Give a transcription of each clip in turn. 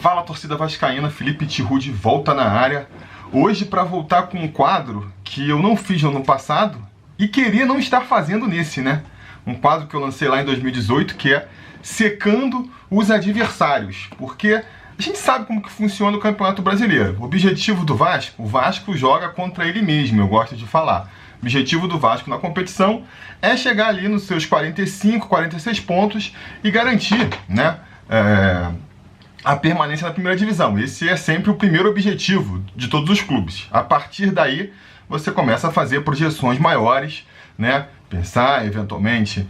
Fala, torcida vascaína, Felipe Tiru de volta na área. Hoje para voltar com um quadro que eu não fiz no ano passado e queria não estar fazendo nesse, né? Um quadro que eu lancei lá em 2018, que é secando os adversários. Porque a gente sabe como que funciona o Campeonato Brasileiro. O objetivo do Vasco, o Vasco joga contra ele mesmo, eu gosto de falar. O objetivo do Vasco na competição é chegar ali nos seus 45, 46 pontos e garantir, né, a permanência na primeira divisão. Esse é sempre o primeiro objetivo de todos os clubes. A partir daí, você começa a fazer projeções maiores, né? Pensar, eventualmente,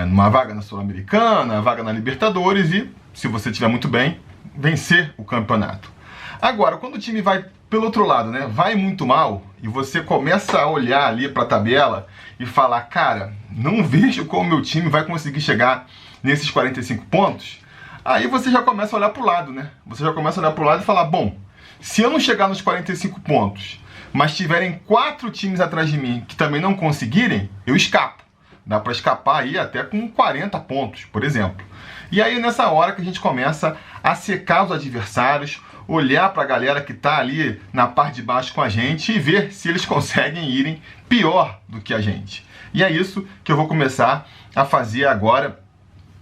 numa vaga na Sul-Americana, vaga na Libertadores e, se você estiver muito bem, vencer o campeonato. Agora, quando o time vai pelo outro lado, né? Vai muito mal e você começa a olhar ali para a tabela e falar, cara, não vejo como meu time vai conseguir chegar nesses 45 pontos. Aí você já começa a olhar para o lado, né? Você já começa a olhar para o lado e falar, bom, se eu não chegar nos 45 pontos, mas tiverem 4 times atrás de mim que também não conseguirem, eu escapo. Dá para escapar aí até com 40 pontos, por exemplo. E aí nessa hora que a gente começa a secar os adversários, olhar para a galera que está ali na parte de baixo com a gente e ver se eles conseguem irem pior do que a gente. E é isso que eu vou começar a fazer agora.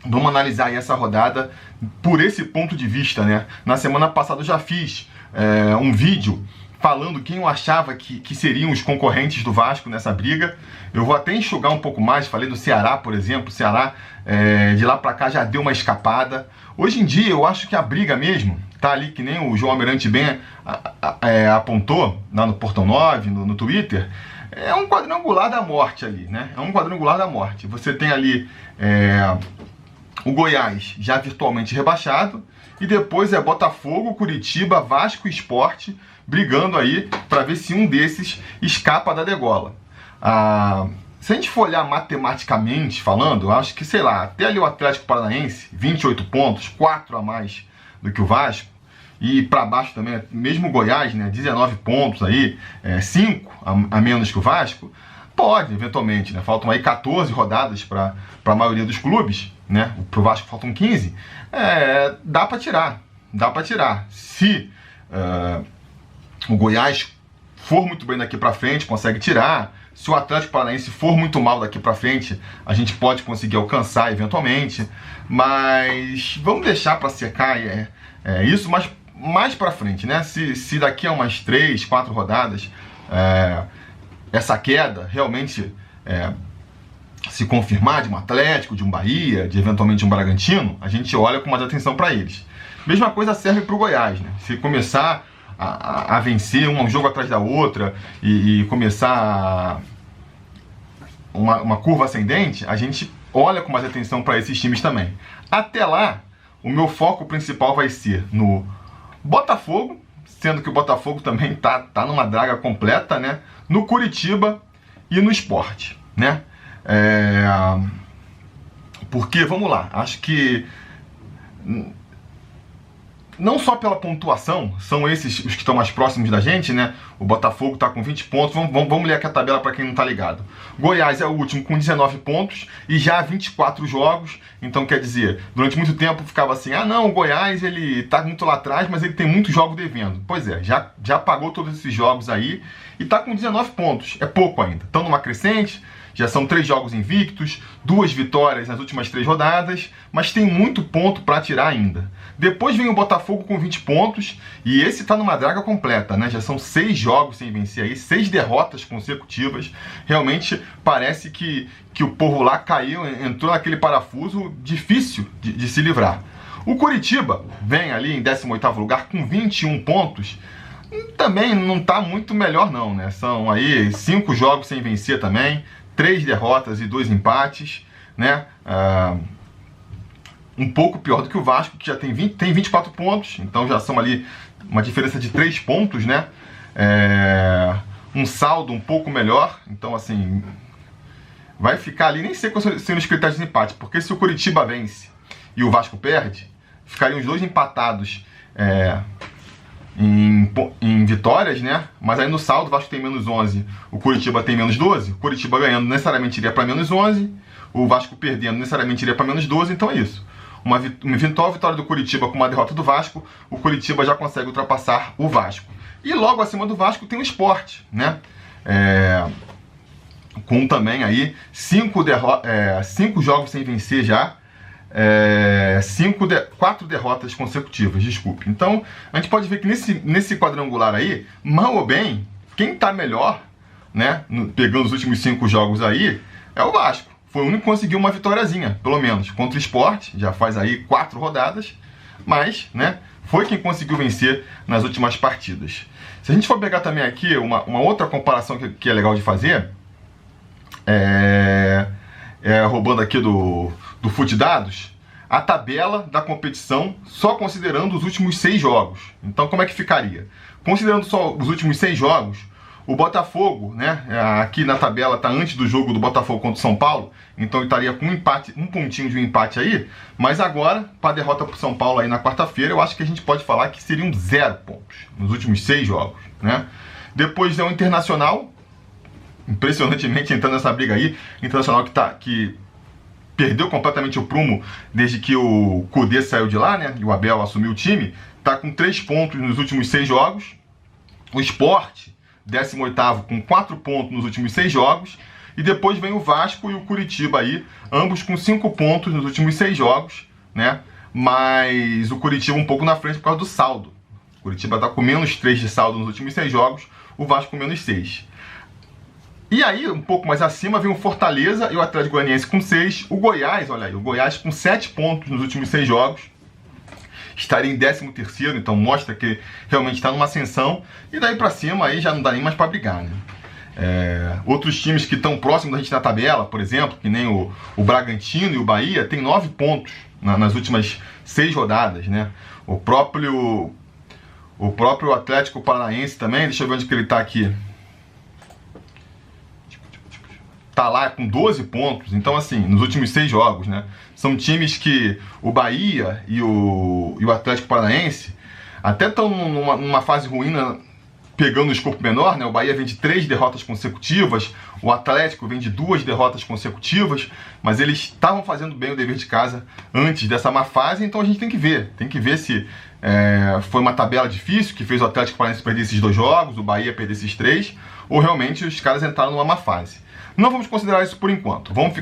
Vamos analisar aí essa rodada por esse ponto de vista, né? Na semana passada eu já fiz um vídeo falando quem eu achava que seriam os concorrentes do Vasco nessa briga. Eu vou até enxugar um pouco mais, falei do Ceará, por exemplo. O Ceará, de lá pra cá, já deu uma escapada. Hoje em dia, eu acho que a briga mesmo tá ali, que nem o João Almirante bem apontou, lá no Portão 9, no Twitter, é um quadrangular da morte ali, né? É um quadrangular da morte. Você tem ali o Goiás já virtualmente rebaixado, e depois é Botafogo, Curitiba, Vasco e Sport brigando aí para ver se um desses escapa da degola. Se a gente for olhar matematicamente falando, eu acho que, sei lá, até ali o Atlético Paranaense, 28 pontos, 4 a mais do que o Vasco, e para baixo também, mesmo o Goiás, né, 19 pontos aí, 5 a menos que o Vasco, pode, eventualmente, né, faltam aí 14 rodadas para a maioria dos clubes, né, para o Vasco faltam 15, dá para tirar, se o Goiás for muito bem daqui para frente, consegue tirar. Se o Atlético Paranaense for muito mal daqui para frente, a gente pode conseguir alcançar eventualmente. Mas vamos deixar para secar isso mais para frente, né? Se daqui a umas 3, 4 rodadas essa queda realmente se confirmar de um Atlético, de um Bahia, de eventualmente um Bragantino, a gente olha com mais atenção para eles. Mesma coisa serve para o Goiás, né? Se começar a vencer um jogo atrás da outra e começar uma curva ascendente, a gente olha com mais atenção para esses times também. Até lá, o meu foco principal vai ser no Botafogo, sendo que o Botafogo também tá numa draga completa, né? No Curitiba e no Sport, né? Porque, vamos lá, acho que não só pela pontuação, são esses os que estão mais próximos da gente, né? O Botafogo está com 20 pontos, vamos ler aqui a tabela para quem não está ligado. Goiás é o último com 19 pontos e já 24 jogos, então quer dizer, durante muito tempo ficava assim, não, o Goiás ele está muito lá atrás, mas ele tem muitos jogos devendo. Pois é, já pagou todos esses jogos aí e está com 19 pontos, é pouco ainda. Estão numa crescente, já são 3 jogos invictos, 2 vitórias nas últimas 3 rodadas, mas tem muito ponto para tirar ainda. Depois vem o Botafogo com 20 pontos, e esse está numa draga completa, né? Já são 6 jogos sem vencer aí, 6 derrotas consecutivas. Realmente parece que o povo lá caiu, entrou naquele parafuso difícil de se livrar. O Curitiba vem ali em 18º lugar com 21 pontos, também não está muito melhor não, né? São aí 5 jogos sem vencer também, 3 derrotas e 2 empates, né? Um pouco pior do que o Vasco, que já tem 24 pontos, então já são ali uma diferença de 3 pontos, né? Um saldo um pouco melhor, então assim, vai ficar ali, nem sei quais são os critérios de empate, porque se o Curitiba vence e o Vasco perde, ficariam os dois empatados em vitórias, né? Mas aí no saldo o Vasco tem menos 11, o Curitiba tem menos 12. O Curitiba ganhando necessariamente iria para menos 11, o Vasco perdendo necessariamente iria para menos 12, então é isso. uma eventual vitória do Curitiba com uma derrota do Vasco, o Curitiba já consegue ultrapassar o Vasco. E logo acima do Vasco tem o Sport, né? Com também aí 5 jogos sem vencer já, 4 derrotas consecutivas, desculpe. Então, a gente pode ver que nesse quadrangular aí, mal ou bem, quem tá melhor, né, pegando os últimos 5 jogos aí, é o Vasco. Foi o único que conseguiu uma vitóriazinha, pelo menos, contra o Sport, já faz aí 4 rodadas, mas, né, foi quem conseguiu vencer nas últimas partidas. Se a gente for pegar também aqui uma outra comparação que é legal de fazer, roubando aqui do FutDados, a tabela da competição só considerando os últimos 6 jogos. Então, como é que ficaria? Considerando só os últimos 6 jogos, o Botafogo, né, aqui na tabela está antes do jogo do Botafogo contra o São Paulo, então ele estaria com um pontinho de um empate aí, mas agora, para a derrota para o São Paulo aí na quarta-feira, eu acho que a gente pode falar que seriam 0 pontos nos últimos 6 jogos, né? Depois é o Internacional, impressionantemente entrando nessa briga aí, Internacional que perdeu completamente o prumo desde que o Kudê saiu de lá, né, e o Abel assumiu o time, está com 3 pontos nos últimos 6 jogos, o Sport 18º com 4 pontos nos últimos 6 jogos, e depois vem o Vasco e o Curitiba aí, ambos com 5 pontos nos últimos 6 jogos, né? Mas o Curitiba um pouco na frente por causa do saldo. O Curitiba está com menos 3 de saldo nos últimos 6 jogos, o Vasco com menos 6. E aí, um pouco mais acima, vem o Fortaleza e o Atlético Goianiense com 6. O Goiás, olha aí, o Goiás com 7 pontos nos últimos 6 jogos. Estaria em 13º, então mostra que realmente está numa ascensão. E daí pra cima aí já não dá nem mais para brigar, né? Outros times que estão próximos da gente na tabela, por exemplo, que nem o Bragantino e o Bahia, tem 9 pontos nas últimas 6 rodadas, né? O próprio Atlético Paranaense também, deixa eu ver onde que ele está aqui. Tá lá com 12 pontos, então assim, nos últimos 6 jogos, né? São times que o Bahia e o Atlético Paranaense até estão numa fase ruim, pegando o escopo menor, né? O Bahia vem de 3 derrotas consecutivas, o Atlético vem de 2 derrotas consecutivas, mas eles estavam fazendo bem o dever de casa antes dessa má fase, então a gente tem que ver se foi uma tabela difícil que fez o Atlético Paranaense perder esses 2 jogos, o Bahia perder esses 3, ou realmente os caras entraram numa má fase. Não vamos considerar isso por enquanto. Vamos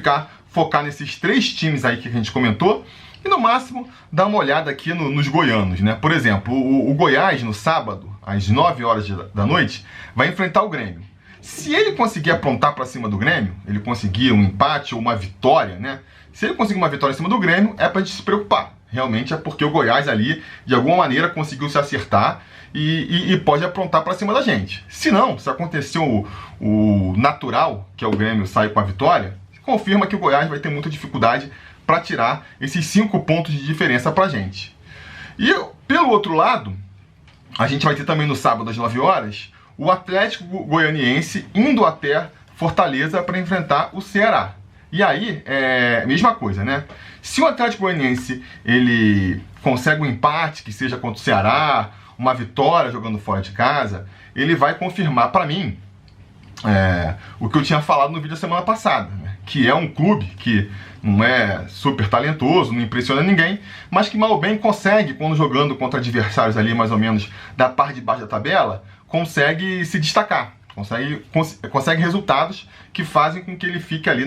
focar nesses 3 times aí que a gente comentou e no máximo dar uma olhada aqui nos goianos, né? Por exemplo, o Goiás no sábado, às 9 horas da noite, vai enfrentar o Grêmio. Se ele conseguir aprontar para cima do Grêmio, ele conseguir um empate ou uma vitória, né? Se ele conseguir uma vitória em cima do Grêmio, é pra gente se preocupar. Realmente é porque o Goiás ali, de alguma maneira, conseguiu se acertar e pode aprontar para cima da gente. Se não, se acontecer o natural, que é o Grêmio sair com a vitória, confirma que o Goiás vai ter muita dificuldade para tirar esses 5 pontos de diferença pra gente. E pelo outro lado, a gente vai ter também no sábado às 9 horas, o Atlético Goianiense indo até Fortaleza para enfrentar o Ceará. E aí, mesma coisa, né? Se o Atlético Goianiense ele consegue um empate, que seja contra o Ceará, uma vitória jogando fora de casa, ele vai confirmar para mim o que eu tinha falado no vídeo da semana passada, né? Que é um clube que não é super talentoso, não impressiona ninguém, mas que mal ou bem consegue, quando jogando contra adversários ali mais ou menos da parte de baixo da tabela, consegue se destacar, consegue resultados que fazem com que ele fique ali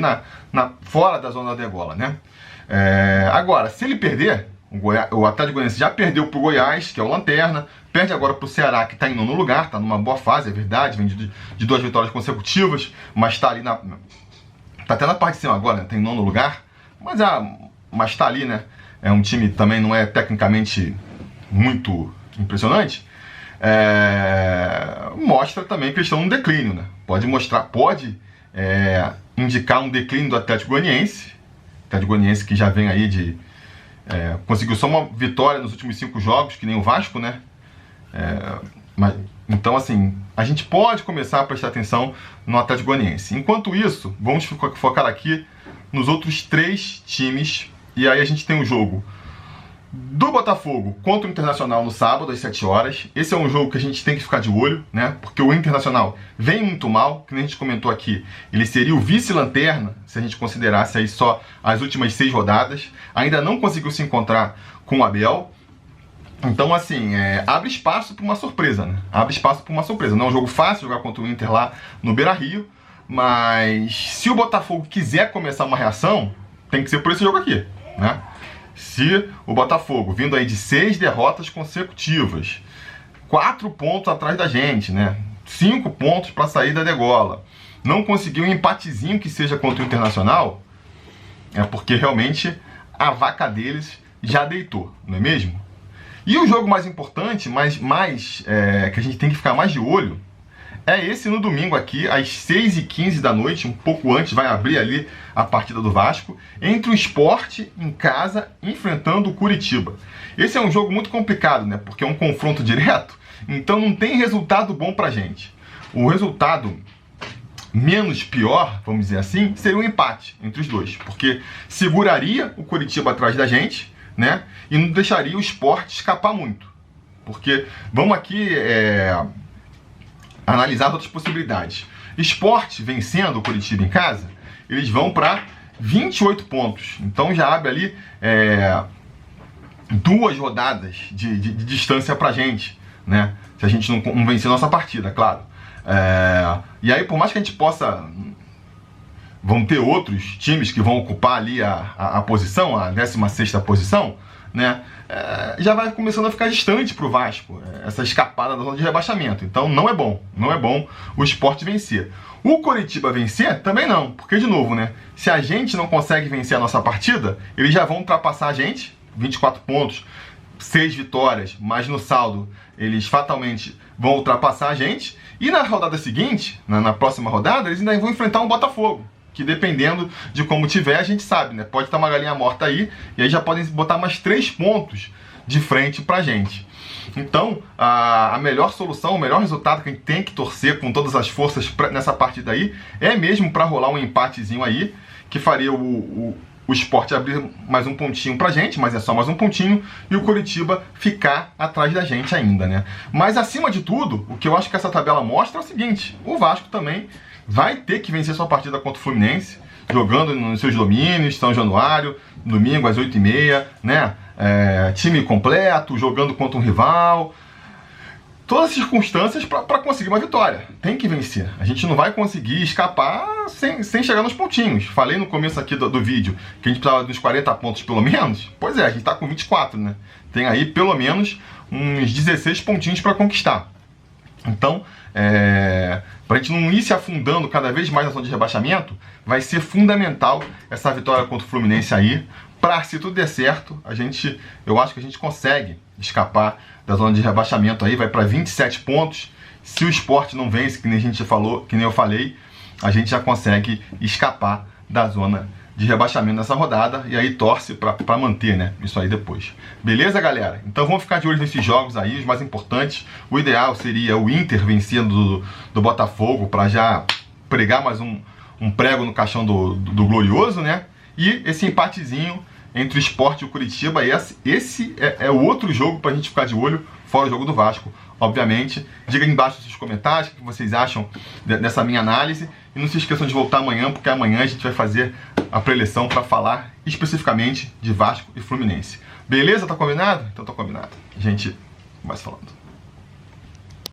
fora da zona da degola, né? Agora, se ele perder, o Atlético Goianiense já perdeu para o Goiás, que é o lanterna, perde agora para o Ceará, que está em 9º lugar, está numa boa fase, é verdade, vem de 2 vitórias consecutivas, mas está ali tá até na parte de cima agora, né? Tem 9º lugar, mas está ali, né? É um time que também não é tecnicamente muito impressionante. Mostra também que eles estão num declínio, né? Pode indicar um declínio do Atlético Goianiense. Atlético Goianiense que já vem aí conseguiu só uma vitória nos últimos 5 jogos, que nem o Vasco, né? Então, assim, a gente pode começar a prestar atenção no Atlético Goianiense. Enquanto isso, vamos focar aqui nos outros 3 times. E aí a gente tem o jogo do Botafogo contra o Internacional no sábado, às 7 horas. Esse é um jogo que a gente tem que ficar de olho, né? Porque o Internacional vem muito mal, que nem a gente comentou aqui. Ele seria o vice-lanterna, se a gente considerasse aí só as últimas 6 rodadas. Ainda não conseguiu se encontrar com o Abel. Então, assim, abre espaço para uma surpresa, né? Abre espaço para uma surpresa. Não é um jogo fácil jogar contra o Inter lá no Beira-Rio, mas se o Botafogo quiser começar uma reação, tem que ser por esse jogo aqui, né? Se o Botafogo, vindo aí de 6 derrotas consecutivas, 4 pontos atrás da gente, né? 5 pontos para sair da degola, não conseguiu um empatezinho que seja contra o Internacional, é porque realmente a vaca deles já deitou, não é mesmo? E o jogo mais importante, que a gente tem que ficar mais de olho, é esse no domingo aqui, às 6h15 da noite, um pouco antes, vai abrir ali a partida do Vasco, entre o Sport em casa, enfrentando o Curitiba. Esse é um jogo muito complicado, né? Porque é um confronto direto, então não tem resultado bom pra gente. O resultado menos pior, vamos dizer assim, seria um empate entre os dois, porque seguraria o Curitiba atrás da gente, né? E não deixaria o Sport escapar muito. Porque vamos aqui analisar outras possibilidades. Sport vencendo o Curitiba em casa, eles vão para 28 pontos. Então já abre ali 2 rodadas de distância pra gente, né? Se a gente não vencer a nossa partida, claro. E aí, por mais que a gente possa... Vão ter outros times que vão ocupar ali a posição, a 16ª posição, né? Já vai começando a ficar distante para o Vasco, essa escapada da zona de rebaixamento. Então não é bom o Sport vencer. O Coritiba vencer também não, porque de novo, né? Se a gente não consegue vencer a nossa partida, eles já vão ultrapassar a gente, 24 pontos, 6 vitórias, mas no saldo eles fatalmente vão ultrapassar a gente. E na rodada seguinte, na próxima rodada, eles ainda vão enfrentar um Botafogo, que dependendo de como tiver, a gente sabe, né? Pode estar uma galinha morta aí, e aí já podem botar mais 3 pontos de frente pra gente. Então, a melhor solução, o melhor resultado que a gente tem que torcer com todas as forças nessa partida aí, é mesmo para rolar um empatezinho aí, que faria o Sport abrir mais um pontinho pra gente, mas é só mais um pontinho, e o Curitiba ficar atrás da gente ainda, né? Mas acima de tudo, o que eu acho que essa tabela mostra é o seguinte: o Vasco também vai ter que vencer sua partida contra o Fluminense, jogando nos seus domínios, São Januário, domingo às 8h30, né? Time completo, jogando contra um rival. Todas as circunstâncias para conseguir uma vitória. Tem que vencer. A gente não vai conseguir escapar sem chegar nos pontinhos. Falei no começo aqui do vídeo que a gente precisava dos 40 pontos pelo menos. Pois é, a gente está com 24, né? Tem aí pelo menos uns 16 pontinhos para conquistar. Então, para a gente não ir se afundando cada vez mais na zona de rebaixamento, vai ser fundamental essa vitória contra o Fluminense aí, para, se tudo der certo, eu acho que a gente consegue escapar da zona de rebaixamento aí, vai para 27 pontos. Se o Sport não vence, que nem a gente falou, que nem eu falei, a gente já consegue escapar da zona de rebaixamento nessa rodada, e aí torce para manter, né, isso aí depois. Beleza, galera? Então vamos ficar de olho nesses jogos aí, os mais importantes. O ideal seria o Inter vencendo do Botafogo, para já pregar mais um prego no caixão do glorioso, né? E esse empatezinho entre o Sport e o Curitiba, esse é o outro jogo para a gente ficar de olho, fora o jogo do Vasco, obviamente. Diga aí embaixo nos comentários o que vocês acham dessa minha análise. E não se esqueçam de voltar amanhã, porque amanhã a gente vai fazer a preleção para falar especificamente de Vasco e Fluminense. Beleza? Tá combinado? Então tá combinado. A gente vai se falando.